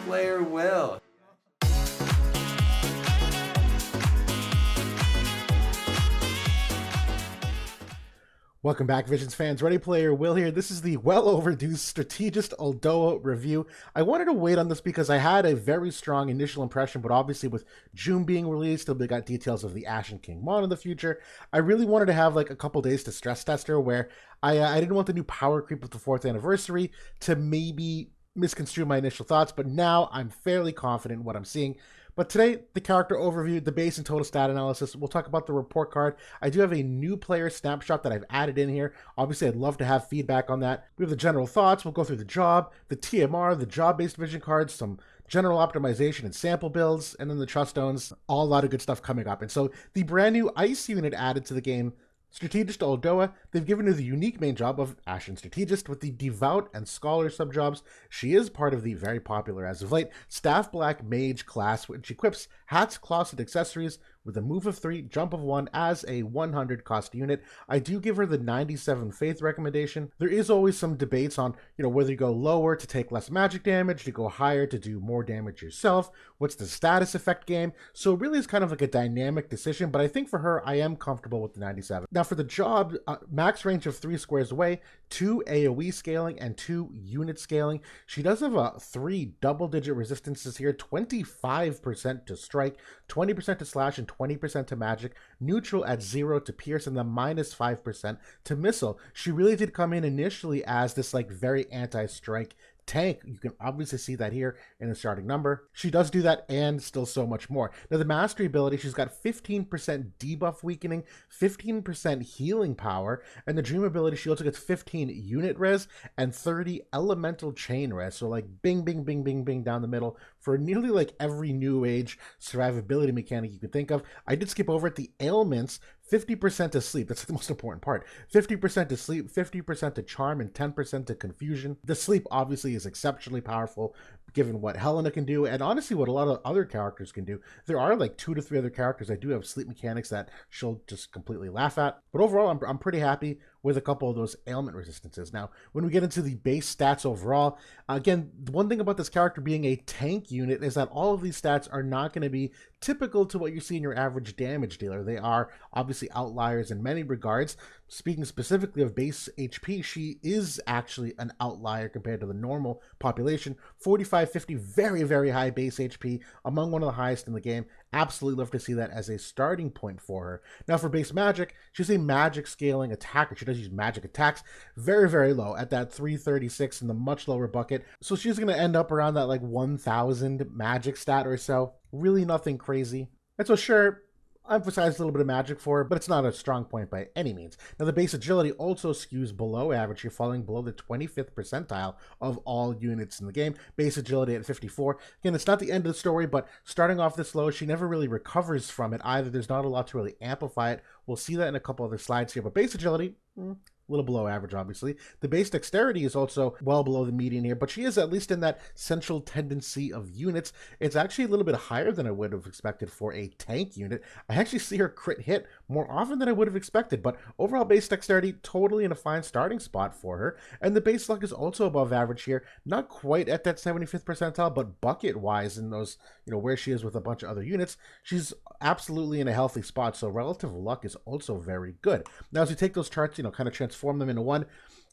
player will. Welcome back, Visions fans. Ready Player Will here. This is the well overdue Strategist Oldoa review. I wanted to wait on this because I had a very strong initial impression, but obviously with June being released, we got details of the Ashen King Mon in the future. I really wanted to have like a couple days to stress test her, where I didn't want the new power creep of the 4th anniversary to maybe misconstrue my initial thoughts, but now I'm fairly confident in what I'm seeing. But today, the character overview, the base and total stat analysis, we'll talk about the report card. I do have a new player snapshot that I've added in here. Obviously, I'd love to have feedback on that. We have the general thoughts. We'll go through the job, the TMR, the job-based vision cards, some general optimization and sample builds, and then the Truststones. All a lot of good stuff coming up. And so the brand new ICE unit added to the game, Strategist Oldoa, they've given her the unique main job of Ashen Strategist with the Devout and Scholar subjobs. She is part of the very popular, as of late, Staff Black Mage class, which equips hats, cloths, and accessories with a move of 3, jump of 1 as a 100 cost unit. I do give her the 97 faith recommendation. There is always some debates on, whether you go lower to take less magic damage, to go higher to do more damage yourself, what's the status effect game. So it really is kind of like a dynamic decision, but I think for her, I am comfortable with the 97. Now for the job, max range of 3 squares away, 2 AoE scaling, and 2 unit scaling. She does have 3 double-digit resistances here, 25% to strike, 20% to slash, and 20% to magic, neutral at 0 to pierce, and then minus 5% to missile. She really did come in initially as this like very anti-strike tank. You can obviously see that here in the starting number. She does do that and still so much more. Now the mastery ability, she's got 15% debuff weakening, 15% healing power, and the dream ability, she also gets 15 unit res and 30 elemental chain res. So like bing, bing, bing, bing, bing down the middle for nearly like every new age survivability mechanic you could think of. I did skip over at the ailments. 50% to sleep, that's the most important part. 50% to sleep, 50% to charm, and 10% to confusion. The sleep obviously is exceptionally powerful given what Helena can do, and honestly what a lot of other characters can do. There are like 2 to 3 other characters that do have sleep mechanics that she'll just completely laugh at. But overall, I'm pretty happy with a couple of those ailment resistances. Now, when we get into the base stats overall, again, the one thing about this character being a tank unit is that all of these stats are not going to be typical to what you see in your average damage dealer. They are obviously outliers in many regards. Speaking specifically of base HP, she is actually an outlier compared to the normal population. 4550, very, very high base HP, among one of the highest in the game. Absolutely love to see that as a starting point for her. Now for base magic, she's a magic scaling attacker. She does use magic attacks very, very low at that 336 in the much lower bucket. So she's going to end up around that like 1000 magic stat or so. Really nothing crazy. And so sure, I emphasize a little bit of magic for her, but it's not a strong point by any means. Now, the base agility also skews below average. You're falling below the 25th percentile of all units in the game. Base agility at 54. Again, it's not the end of the story, but starting off this low, she never really recovers from it either. There's not a lot to really amplify it. We'll see that in a couple other slides here, but base agility, a little below average, obviously. The base dexterity is also well below the median here, but she is at least in that central tendency of units. It's actually a little bit higher than I would have expected for a tank unit. I actually see her crit hit more often than I would have expected, but overall base dexterity totally in a fine starting spot for her. And the base luck is also above average here. Not quite at that 75th percentile, but bucket-wise in those, where she is with a bunch of other units, she's absolutely in a healthy spot, so relative luck is also very good. Now, as we take those charts, kind of transform them into one,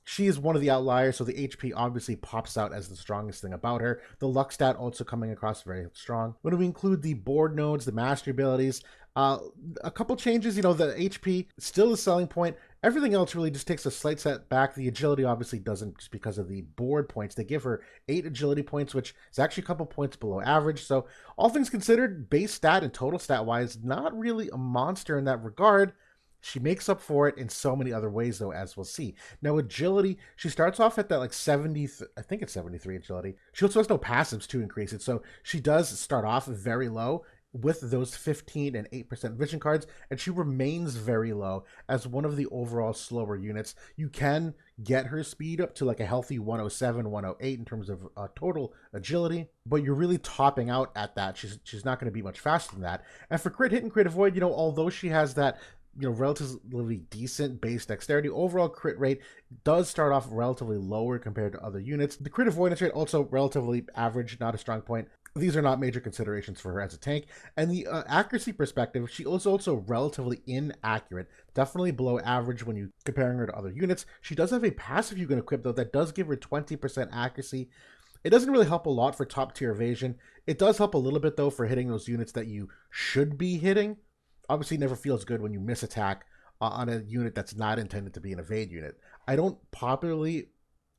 she is one of the outliers, so the HP obviously pops out as the strongest thing about her. The luck stat also coming across very strong. When we include the board nodes, the mastery abilities, a couple changes, the HP still a selling point. Everything else really just takes a slight step back. The agility obviously doesn't, just because of the board points. They give her 8 agility points, which is actually a couple points below average. So all things considered, base stat and total stat wise, not really a monster in that regard. She makes up for it in so many other ways, though, as we'll see. Now, agility, she starts off at that like 70, I think it's 73 agility. She also has no passives to increase it, so she does start off very low with those 15 and 8% vision cards, and she remains very low as one of the overall slower units. You can get her speed up to like a healthy 107, 108 in terms of total agility, but you're really topping out at that. She's not going to be much faster than that. And for crit hit and crit avoid, although she has that relatively decent base dexterity. Overall crit rate does start off relatively lower compared to other units. The crit avoidance rate also relatively average, not a strong point. These are not major considerations for her as a tank. And the accuracy perspective, she is also relatively inaccurate, definitely below average when you comparing her to other units. She does have a passive you can equip though that does give her 20% accuracy. It doesn't really help a lot for top tier evasion. It does help a little bit though for hitting those units that you should be hitting. Obviously, it never feels good when you miss attack on a unit that's not intended to be an evade unit. I don't popularly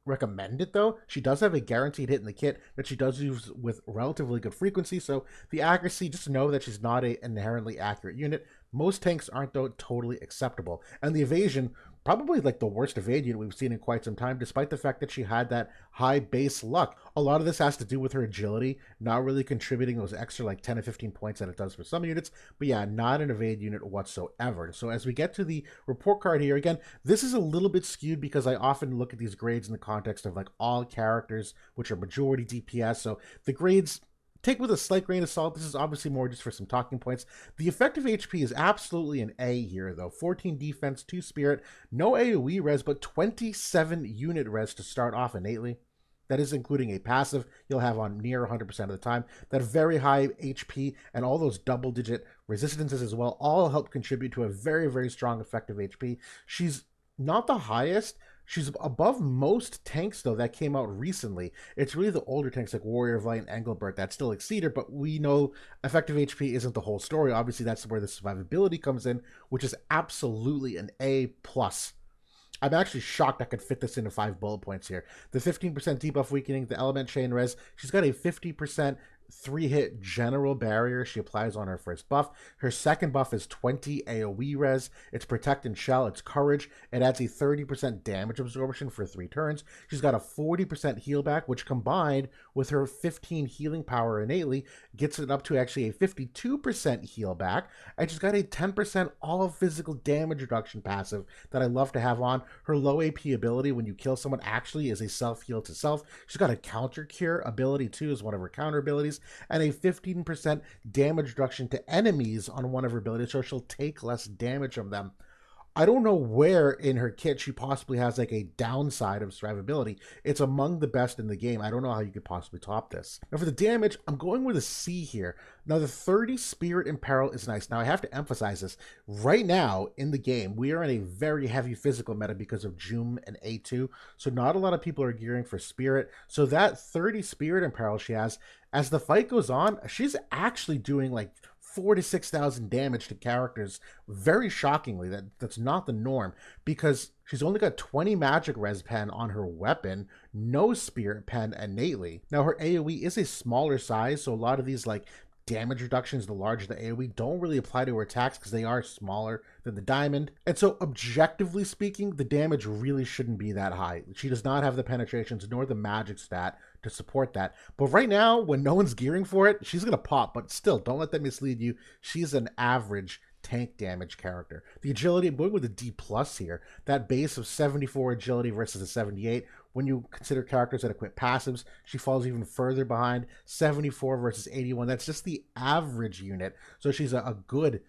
recommend it though. She does have a guaranteed hit in the kit that she does use with relatively good frequency, so the accuracy, just know that she's not an inherently accurate unit. Most tanks aren't though totally acceptable. And the evasion, probably like the worst evade unit we've seen in quite some time, despite the fact that she had that high base luck. A lot of this has to do with her agility, not really contributing those extra like 10 or 15 points that it does for some units, but yeah, not an evade unit whatsoever. So as we get to the report card here, again, this is a little bit skewed because I often look at these grades in the context of like all characters, which are majority DPS, so the grades take with a slight grain of salt. This is obviously more just for some talking points. The effective HP is absolutely an A here, though. 14 defense, 2 spirit, no AoE res, but 27 unit res to start off innately. That is including a passive you'll have on near 100% of the time. That very high HP and all those double-digit resistances as well all help contribute to a very, very strong effective HP. She's not the highest. She's above most tanks, though, that came out recently. It's really the older tanks like Warrior of Light and Engelbert that still exceed her, but we know effective HP isn't the whole story. Obviously, that's where the survivability comes in, which is absolutely an A+. I'm actually shocked I could fit this into 5 bullet points here. The 15% debuff weakening, the element chain res, she's got a 50% 3-hit general barrier she applies on her first buff. Her second buff is 20 AoE res. It's protect and shell. It's courage. It adds a 30% damage absorption for 3 turns. She's got a 40% heal back, which combined with her 15 healing power innately gets it up to actually a 52% heal back. And she's got a 10% all physical damage reduction passive that I love to have on. Her low AP ability when you kill someone actually is a self heal to self. She's got a counter cure ability too as one of her counter abilities, and a 15% damage reduction to enemies on one of her abilities, so she'll take less damage from them. I don't know where in her kit she possibly has like a downside of survivability. It's among the best in the game. I don't know how you could possibly top this. Now for the damage, I'm going with a C here. Now the 30 Spirit in Peril is nice. Now I have to emphasize this. Right now in the game, we are in a very heavy physical meta because of Joom and A2. So not a lot of people are gearing for Spirit. So that 30 Spirit in Peril she has, as the fight goes on, she's actually doing like 4,000 to 6,000 damage to characters. Very shockingly, that's not the norm, because she's only got 20 magic res pen on her weapon, no spirit pen innately. Now her AoE is a smaller size, so a lot of these like damage reductions, the larger the AoE, don't really apply to her attacks because they are smaller than the diamond. And so objectively speaking, the damage really shouldn't be that high. She does not have the penetrations nor the magic stat to support that. But right now, when no one's gearing for it, she's going to pop. But still, don't let that mislead you. She's an average tank damage character. The agility, I'm going with a D plus here. That base of 74 agility versus a 78. When you consider characters that equip passives, she falls even further behind. 74 versus 81. That's just the average unit. So she's a good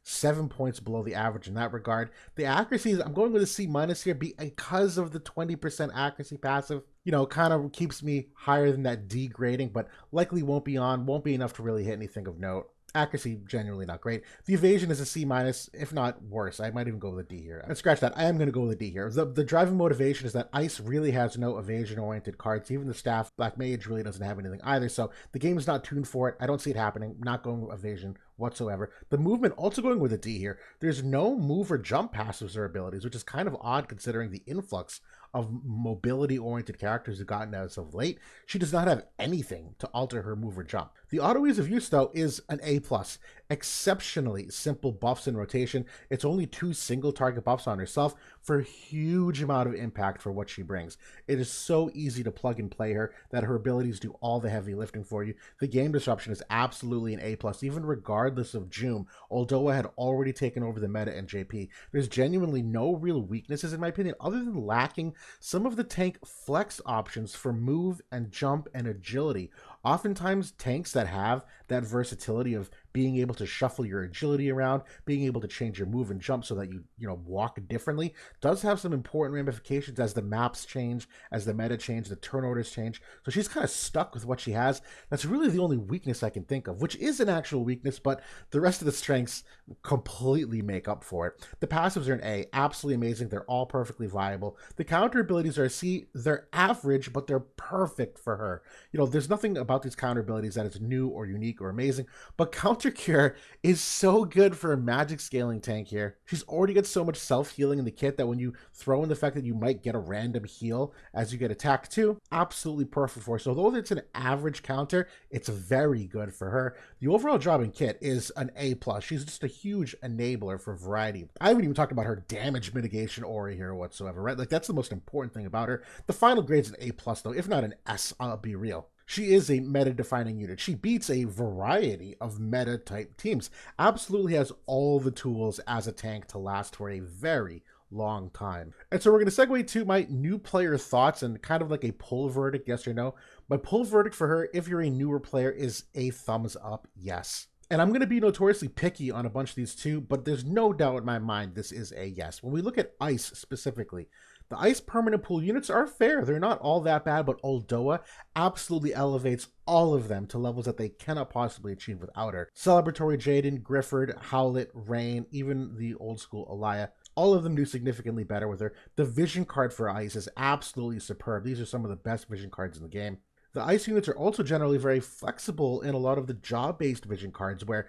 7 points below the average in that regard. The accuracy, I'm going with a C minus here because of the 20% accuracy passive. You know, kind of keeps me higher than that D grading, but likely won't be enough to really hit anything of note. Accuracy, genuinely not great. The evasion is a C minus, if not worse. I might even go with a D here. And scratch that. I am going to go with a D here. The driving motivation is that Ice really has no evasion-oriented cards. Even the staff, Black Mage, really doesn't have anything either. So the game is not tuned for it. I don't see it happening. I'm not going with evasion whatsoever. The movement, also going with a D here. There's no move or jump passives or abilities, which is kind of odd considering the influx of mobility-oriented characters who've gotten as of late. She does not have anything to alter her move or jump. The auto ease of use, though, is an A+. Exceptionally simple buffs in rotation. It's only 2 single target buffs on herself for a huge amount of impact for what she brings. It is so easy to plug and play her that her abilities do all the heavy lifting for you. The game disruption is absolutely an A+, even regardless of Joom. Oldoa had already taken over the meta in JP. There's genuinely no real weaknesses, in my opinion, other than lacking some of the tank flex options for move and jump and agility. Oftentimes, tanks that have that versatility of being able to shuffle your agility around, being able to change your move and jump so that you know, walk differently, does have some important ramifications as the maps change, as the meta change, the turn orders change. So she's kind of stuck with what she has. That's really the only weakness I can think of, which is an actual weakness, but the rest of the strengths completely make up for it. The passives are an A, absolutely amazing. They're all perfectly viable. The counter abilities are a C. They're average, but they're perfect for her. You know, there's nothing about these counter abilities that is new or unique or amazing, but counter cure is so good for a magic scaling tank here. She's already got so much self-healing in the kit that when you throw in the fact that you might get a random heal as you get attacked too, absolutely perfect for her. So although it's an average counter, it's very good for her. The overall job in kit is an A+. She's just a huge enabler for variety. I haven't even talked about her damage mitigation aura here whatsoever, right? Like, that's the most important thing about her. The final grade's an A+, though, if not an S, I'll be real. She is a meta-defining unit. She beats a variety of meta-type teams. Absolutely has all the tools as a tank to last for a very long time. And so we're going to segue to my new player thoughts and kind of like a pull verdict, yes or no. My pull verdict for her, if you're a newer player, is a thumbs up yes. And I'm going to be notoriously picky on a bunch of these too, but there's no doubt in my mind this is a yes. When we look at Ice specifically, the Ice permanent pool units are fair. They're not all that bad, but Oldoa absolutely elevates all of them to levels that they cannot possibly achieve without her. Celebratory Jaden, Grifford, Howlet, Rain, even the old school Alaya, all of them do significantly better with her. The vision card for Ice is absolutely superb. These are some of the best vision cards in the game. The Ice units are also generally very flexible in a lot of the job-based vision cards, where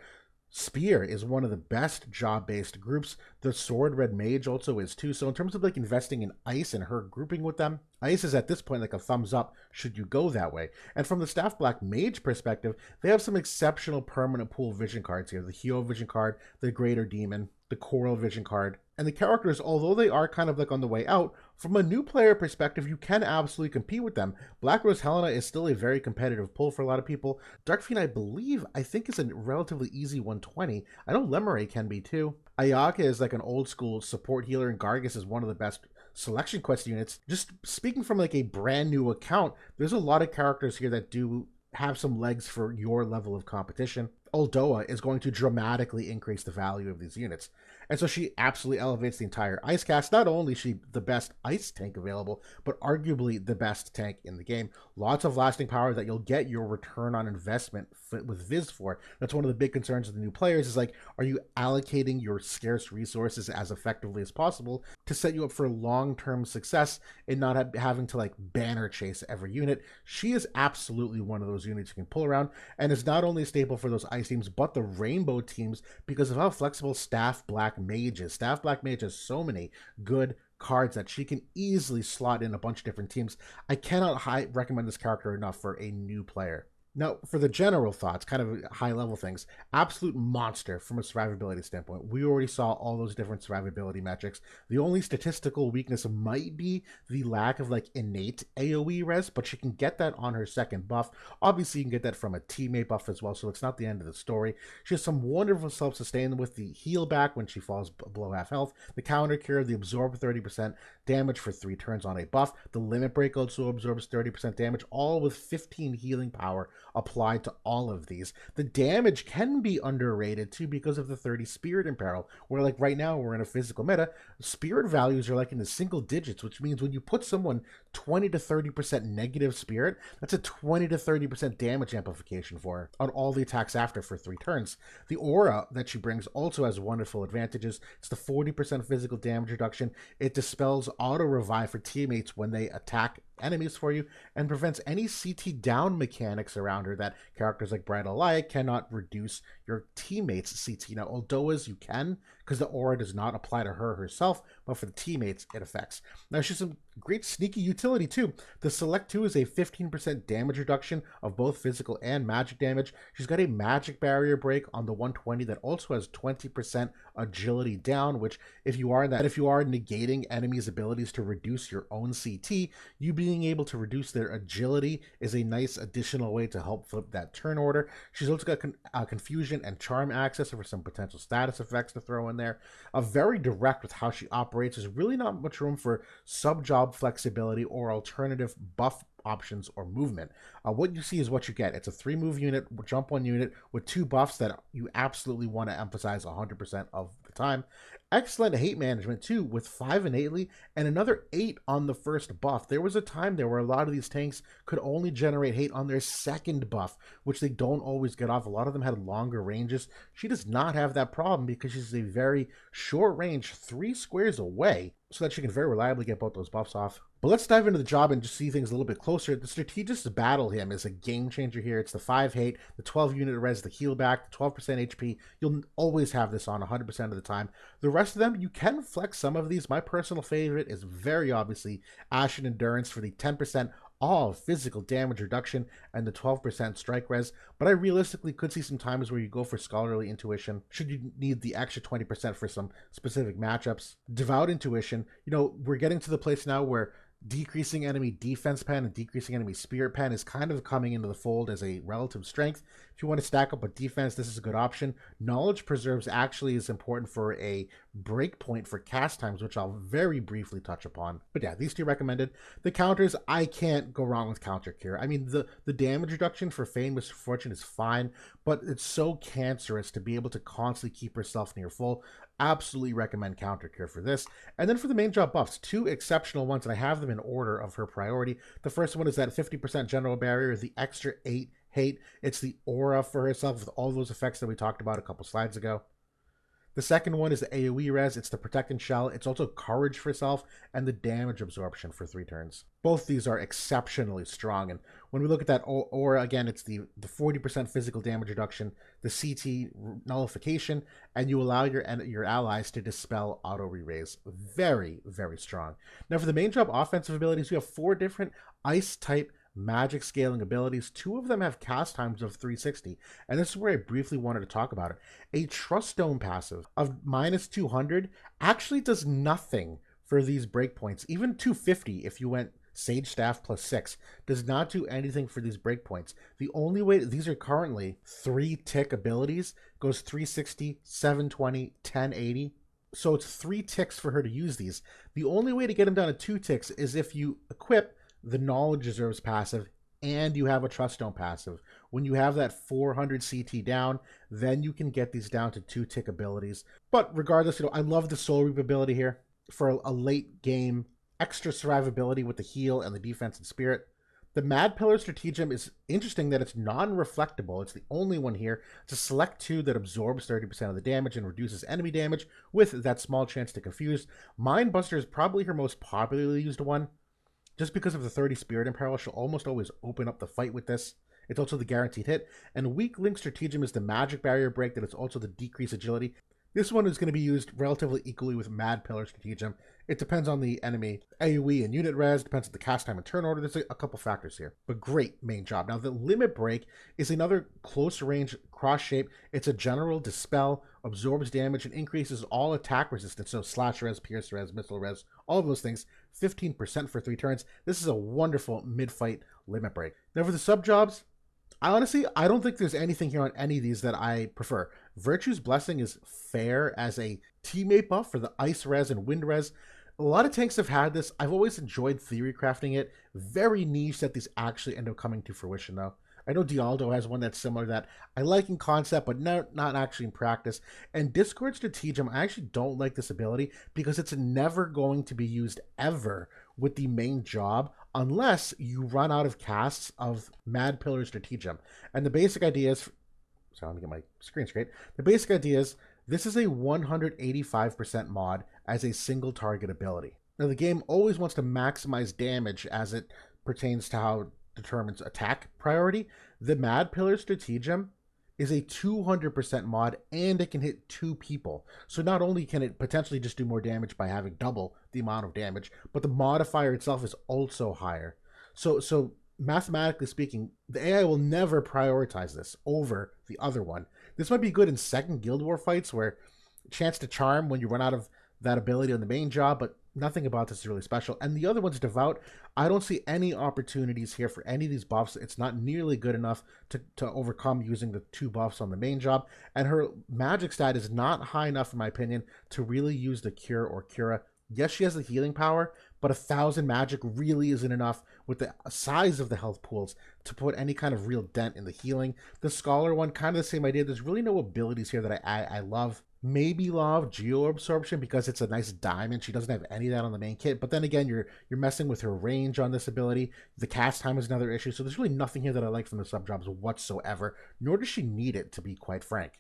Spear is one of the best job-based groups. The Sword Red Mage also is too. So in terms of like investing in Ice and her grouping with them, Ice is at this point like a thumbs up should you go that way. And from the Staff Black Mage perspective, they have some exceptional permanent pool vision cards here. The Heo vision card, the Greater Demon, the Coral vision card. And the characters, although they are kind of like on the way out, from a new player perspective, you can absolutely compete with them. Black Rose Helena is still a very competitive pull for a lot of people. Dark Fiend, I think is a relatively easy 120. I know Lemure can be too. Ayaka is like an old school support healer, and Gargus is one of the best selection quest units. Just speaking from like a brand new account, there's a lot of characters here that do have some legs for your level of competition. Oldoa is going to dramatically increase the value of these units. And so she absolutely elevates the entire Ice cast. Not only is she the best Ice tank available, but arguably the best tank in the game. Lots of lasting power that you'll get your return on investment with Viz for. That's one of the big concerns of the new players is like, are you allocating your scarce resources as effectively as possible to set you up for long-term success and not having to like banner chase every unit? She is absolutely one of those units you can pull around, and is not only a staple for those Ice teams, but the Rainbow teams because of how flexible Staff Black Mage is. Staff Black Mage has so many good cards that she can easily slot in a bunch of different teams. I cannot recommend this character enough for a new player. Now, for the general thoughts, kind of high-level things, absolute monster from a survivability standpoint. We already saw all those different survivability metrics. The only statistical weakness might be the lack of, like, innate AoE res, but she can get that on her second buff. Obviously, you can get that from a teammate buff as well, so it's not the end of the story. She has some wonderful self-sustain with the heal back when she falls below half health, the counter cure, the absorb 30% damage for 3 turns on a buff, the limit break also absorbs 30% damage, all with 15 healing power applied to all of these. The damage can be underrated too because of the 30 spirit in peril, where like right now we're in a physical meta, spirit values are like in the single digits, which means when you put someone 20 to 30% negative spirit, that's a 20 to 30% damage amplification for her on all the attacks after for 3 turns. The aura that she brings also has wonderful advantages. It's the 40% physical damage reduction. It dispels auto revive for teammates when they attack enemies for you, and prevents any CT down mechanics around her that characters like Bright Alaya cannot reduce your teammates' CT. Now, Oldoa's you can, because the aura does not apply to her herself, but for the teammates it affects. Now, she's some great sneaky utility too. The Select 2 is a 15% damage reduction of both physical and magic damage. She's got a magic barrier break on the 120 that also has 20% agility down, which if you are negating enemies' abilities to reduce your own CT, you being able to reduce their agility is a nice additional way to help flip that turn order. She's also got confusion and charm access for some potential status effects to throw in there. Very direct with how she operates. There's really not much room for sub-job flexibility or alternative buff options or movement. What you see is what you get. It's a 3-move unit, jump 1 unit with 2 buffs that you absolutely want to emphasize 100% of the time. Excellent hate management too, with 5 innately and another 8 on the first buff. There was a time there where a lot of these tanks could only generate hate on their second buff, which they don't always get off. A lot of them had longer ranges. She does not have that problem because she's a very short range, 3 squares away, so that she can very reliably get both those buffs off. But let's dive into the job and just see things a little bit closer. The Strategist Battle Hymn is a game changer here. It's the 5 hate, the 12 unit res, the heal back, the 12% HP. You'll always have this on 100% of the time. The rest of them, you can flex some of these. My personal favorite is very obviously Ashen Endurance for the 10% all physical damage reduction and the 12% strike res, but I realistically could see some times where you go for Scholarly Intuition should you need the extra 20% for some specific matchups. Devout Intuition, we're getting to the place now where decreasing enemy defense pen and decreasing enemy spirit pen is kind of coming into the fold as a relative strength. If you want to stack up a defense, this is a good option. Knowledge Preserves actually is important for a breakpoint for cast times, which I'll very briefly touch upon. But yeah, these 2 recommended. The counters, I can't go wrong with Counter Cure. I mean, the damage reduction for Feign Misfortune is fine, but it's so cancerous to be able to constantly keep herself near full. Absolutely recommend Counter Cure for this. And then for the main job buffs, 2 exceptional ones, and I have them in order of her priority. The first one is that 50% general barrier, the extra 8 hate. It's the aura for herself with all those effects that we talked about a couple slides ago. The second one is the AoE res. It's the Protect and Shell. It's also Courage for self and the damage absorption for 3 turns. Both these are exceptionally strong. And when we look at that aura, again, it's the 40% physical damage reduction, the CT nullification, and you allow your allies to dispel auto re-raise. Very, very strong. Now for the main job offensive abilities, we have 4 different ice type magic scaling abilities. 2 of them have cast times of 360, and this is where I briefly wanted to talk about it. A Truststone passive of -200 actually does nothing for these breakpoints. Even 250 if you went Sage Staff +6 does not do anything for these breakpoints. The only way, these are currently 3 tick abilities, goes 360, 720, 1080. So it's 3 ticks for her to use these. The only way to get them down to 2 ticks is if you equip the Knowledge Reserves passive and you have a Truststone passive. When you have that 400 CT down, then you can get these down to 2 tick abilities. But regardless, I love the Soul Reap ability here for a late game extra survivability with the heal and the defense and spirit. The Mad Pillar Stratagem is interesting that it's non-reflectable. It's the only one here. It's a select 2 that absorbs 30% of the damage and reduces enemy damage with that small chance to confuse. Mindbuster is probably her most popularly used one. Just because of the 30 Spirit Imperil, she'll almost always open up the fight with this. It's also the guaranteed hit. And Weak Link Stratagem is the magic barrier break that is also the decreased agility. This one is going to be used relatively equally with Mad Pillar Stratagem. It depends on the enemy AoE and unit res, depends on the cast time and turn order. There's a couple factors here, but great main job. Now the Limit Break is another close range cross shape. It's a general dispel, absorbs damage, and increases all attack resistance. So slash res, pierce res, missile res, all of those things. 15% for 3 turns. This is a wonderful mid-fight Limit Break. Now for the Subjobs, I don't think there's anything here on any of these that I prefer. Virtue's Blessing is fair as a teammate buff for the Ice Res and Wind Res. A lot of tanks have had this. I've always enjoyed theory crafting it. Very niche that these actually end up coming to fruition though. I know Dialdo has one that's similar that I like in concept, but not actually in practice. And Discord Stratagem, I actually don't like this ability because it's never going to be used ever with the main job unless you run out of casts of Mad Pillar Stratagem. And the basic idea is, so let me get my screen straight. The basic idea is this is a 185% mod as a single target ability. Now the game always wants to maximize damage as it pertains to how it determines attack priority. The Mad Pillar Stratagem is a 200% mod and it can hit 2 people. So not only can it potentially just do more damage by having double the amount of damage, but the modifier itself is also higher. So mathematically speaking, the AI will never prioritize this over the other one. This might be good in second Guild War fights where chance to charm when you run out of that ability on the main job, but nothing about this is really special. And the other one's Devout. I don't see any opportunities here for any of these buffs. It's not nearly good enough to overcome using the 2 buffs on the main job. And her magic stat is not high enough, in my opinion, to really use the Cure or Cura. Yes, she has the healing power, but 1,000 magic really isn't enough with the size of the health pools to put any kind of real dent in the healing. The Scholar one, kind of the same idea. There's really no abilities here that I love. Maybe love Geo Absorption because it's a nice diamond. She doesn't have any of that on the main kit. But then again, you're messing with her range on this ability. The cast time is another issue. So there's really nothing here that I like from the Subjobs whatsoever, nor does she need it, to be quite frank.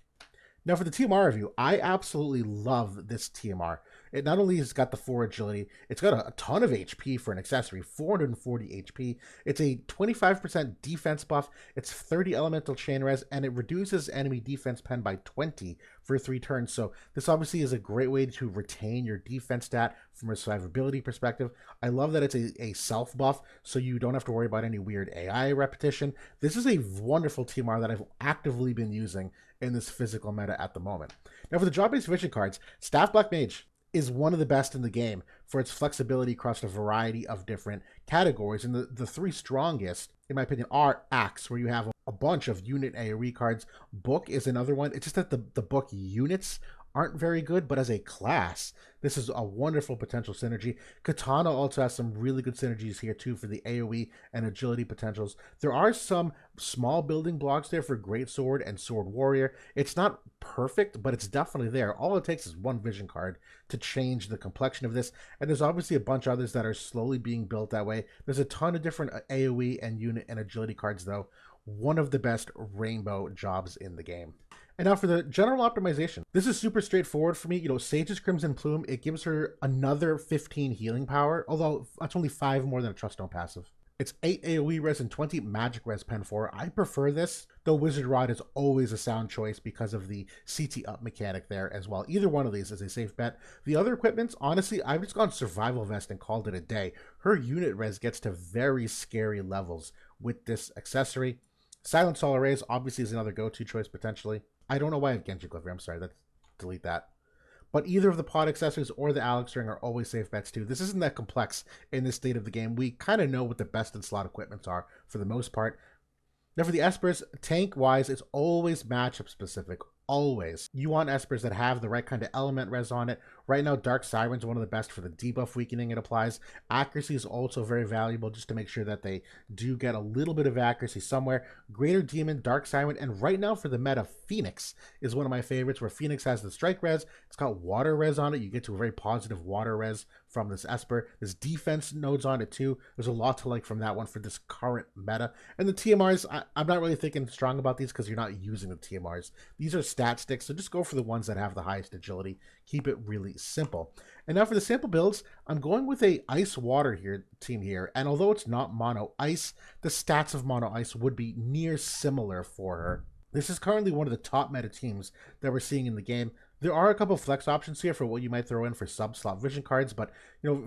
Now for the TMR review, I absolutely love this TMR. It not only has got the 4 agility, it's got a ton of HP for an accessory, 440 HP. It's a 25% defense buff, it's 30 elemental chain res, and it reduces enemy defense pen by 20 for 3 turns. So this obviously is a great way to retain your defense stat from a survivability perspective. I love that it's a self buff, so you don't have to worry about any weird AI repetition. This is a wonderful TMR that I've actively been using in this physical meta at the moment. Now for the drop-based vision cards, Staff Black Mage is one of the best in the game for its flexibility across a variety of different categories. And the 3 strongest, in my opinion, are Axe, where you have a bunch of unit AoE cards. Book is another one. It's just that the book units aren't very good, but as a class, this is a wonderful potential synergy. Katana also has some really good synergies here too for the AoE and agility potentials. There are some small building blocks there for Greatsword and Sword Warrior. It's not perfect, but it's definitely there. All it takes is one vision card to change the complexion of this, and there's obviously a bunch of others that are slowly being built that way. There's a ton of different AoE and unit and agility cards though. One of the best rainbow jobs in the game. And now for the general optimization. This is super straightforward for me. Sage's Crimson Plume, it gives her another 15 healing power, although that's only 5 more than a Truststone passive. It's 8 AoE res and 20 magic res pen 4. I prefer this, though Wizard Rod is always a sound choice because of the CT up mechanic there as well. Either one of these is a safe bet. The other equipments, honestly, I've just gone Survival Vest and called it a day. Her unit res gets to very scary levels with this accessory. Silent Solar Rays obviously is another go-to choice potentially. I don't know why I have Genji Cliff here. I'm sorry. Delete that. But either of the pod accessories or the Alex Ring are always safe bets too. This isn't that complex in this state of the game. We kind of know what the best in slot equipments are for the most part. Now for the Espers, tank-wise, it's always matchup specific. Always. You want Espers that have the right kind of element res on it. Right now, Dark Siren's one of the best for the debuff weakening it applies. Accuracy is also very valuable just to make sure that they do get a little bit of accuracy somewhere. Greater Demon, Dark Siren, and right now for the meta, Phoenix is one of my favorites, where Phoenix has the strike res. It's got water res on it. You get to a very positive water res from this Esper. There's defense nodes on it too. There's a lot to like from that one for this current meta. And the TMRs, I'm not really thinking strong about these because you're not using the TMRs. These are stat sticks, so just go for the ones that have the highest agility. Keep it really simple. And now for the sample builds, I'm going with a ice water here team here, and although it's not mono ice, the stats of mono ice would be near similar for her. This is currently one of the top meta teams that we're seeing in the game. There are a couple flex options here for what you might throw in for sub-slot vision cards, but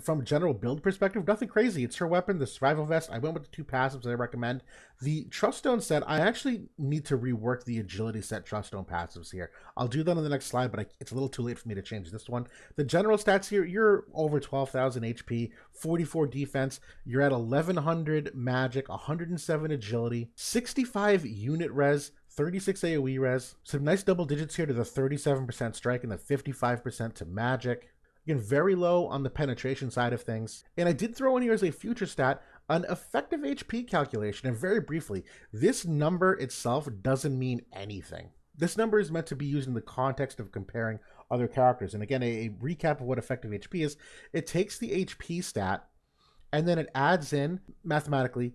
from a general build perspective, nothing crazy. It's her weapon, the Survival Vest. I went with the 2 passives I recommend. The Truststone set, I actually need to rework the Agility set Truststone passives here. I'll do that on the next slide, but it's a little too late for me to change this one. The general stats here, you're over 12,000 HP, 44 defense, you're at 1,100 magic, 107 agility, 65 unit res, 36 AoE res, some nice double digits here to the 37% strike and the 55% to magic. Again, very low on the penetration side of things. And I did throw in here as a future stat an effective HP calculation. And very briefly, this number itself doesn't mean anything. This number is meant to be used in the context of comparing other characters. And again, a recap of what effective HP is. It takes the HP stat and then it adds in mathematically,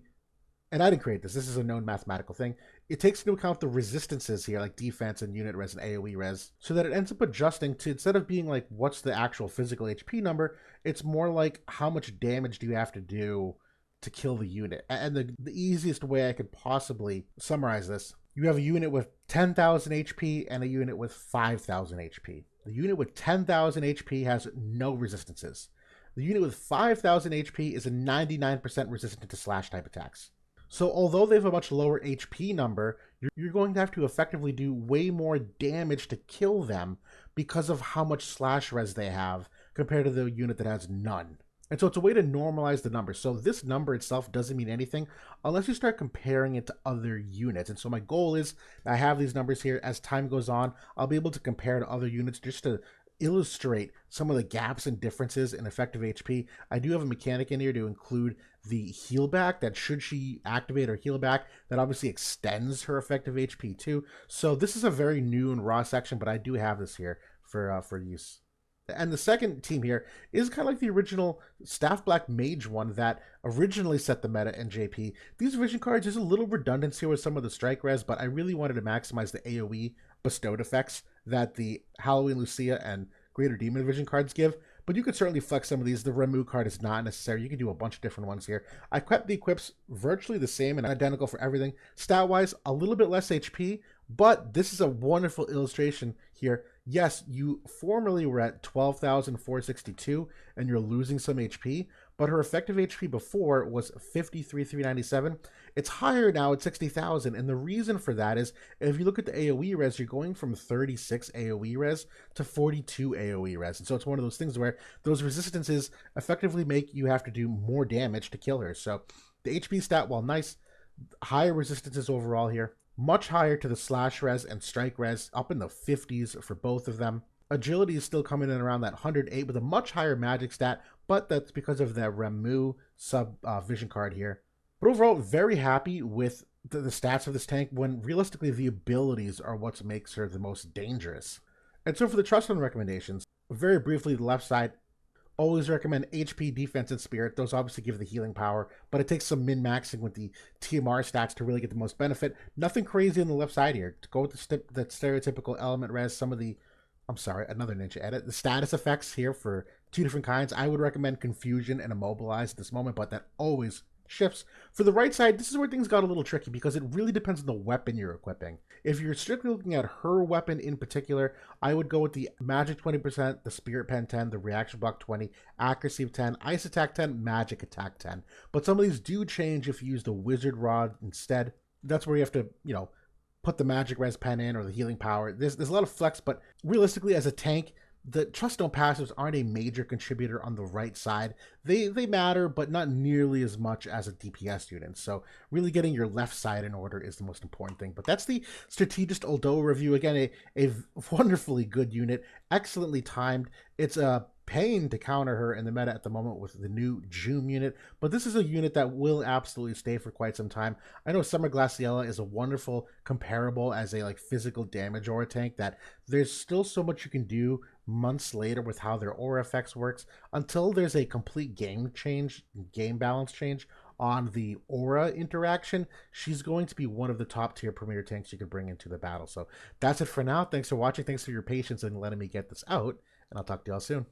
and I didn't create this, this is a known mathematical thing, it takes into account the resistances here, like defense and unit res and AoE res, so that it ends up adjusting to, instead of being like, what's the actual physical HP number, it's more like, how much damage do you have to do to kill the unit? And the easiest way I could possibly summarize this, you have a unit with 10,000 HP and a unit with 5,000 HP. The unit with 10,000 HP has no resistances. The unit with 5,000 HP is a 99% resistant to slash type attacks. So although they have a much lower HP number, you're going to have to effectively do way more damage to kill them because of how much slash res they have compared to the unit that has none. And so it's a way to normalize the number. So this number itself doesn't mean anything unless you start comparing it to other units. And so my goal is, I have these numbers here, as time goes on, I'll be able to compare to other units just to illustrate some of the gaps and differences in effective HP, I do have a mechanic in here to include the heal back that should she activate her heal back, that obviously extends her effective HP too. So this is a very new and raw section, but I do have this here for use. And the second team here is kind of like the original Staff Black Mage one that originally set the meta in JP. These vision cards, there's a little redundancy with some of the strike res, but I really wanted to maximize the AoE bestowed effects that the Halloween Lucia and Greater Demon Vision cards give. But you could certainly flex some of these. The Remu card is not necessary. You can do a bunch of different ones here. I kept the equips virtually the same and identical for everything. Stat-wise, a little bit less HP, but this is a wonderful illustration here. Yes, you formerly were at 12,462 and you're losing some HP, but her effective HP before was 53,397. It's higher now at 60,000, and the reason for that is if you look at the AoE res, you're going from 36 AoE res to 42 AoE res. And so it's one of those things where those resistances effectively make you have to do more damage to kill her. So the HP stat, while nice, higher resistances overall here. Much higher to the slash res and strike res, up in the 50s for both of them. Agility is still coming in around that 108 with a much higher magic stat, but that's because of the Remu sub vision card here. But overall, very happy with the stats of this tank when realistically the abilities are what makes her the most dangerous. And so for the Truststone recommendations, very briefly, the left side, always recommend HP, Defense, and Spirit. Those obviously give the healing power, but it takes some min-maxing with the TMR stats to really get the most benefit. Nothing crazy on the left side here. To go with the stereotypical element res, some of the, I'm sorry, another ninja edit. The status effects here for two different kinds. I would recommend Confusion and Immobilize at this moment, but that always shifts. For the right side, this is where things got a little tricky because it really depends on the weapon you're equipping. If you're strictly looking at her weapon in particular, I would go with the magic 20%, the spirit pen 10, the reaction block 20, accuracy 10, ice attack 10, magic attack 10. But some of these do change if you use the wizard rod instead. That's where you have to, put the magic res pen in or the healing power. There's a lot of flex, but realistically as a tank, the Truststone passives aren't a major contributor on the right side. They matter, but not nearly as much as a DPS unit. So really getting your left side in order is the most important thing. But that's the Strategist Oldoa review. Again, a wonderfully good unit, excellently timed. It's a pain to counter her in the meta at the moment with the new Joom unit, but this is a unit that will absolutely stay for quite some time. I know Summer Glaciella is a wonderful comparable as a physical damage aura tank that there's still so much you can do months later with how their aura effects works until there's a complete game balance change on the aura interaction. She's going to be one of the top tier premier tanks you could bring into the battle. So that's it for now. Thanks for watching. Thanks for your patience and letting me get this out, and I'll talk to y'all soon.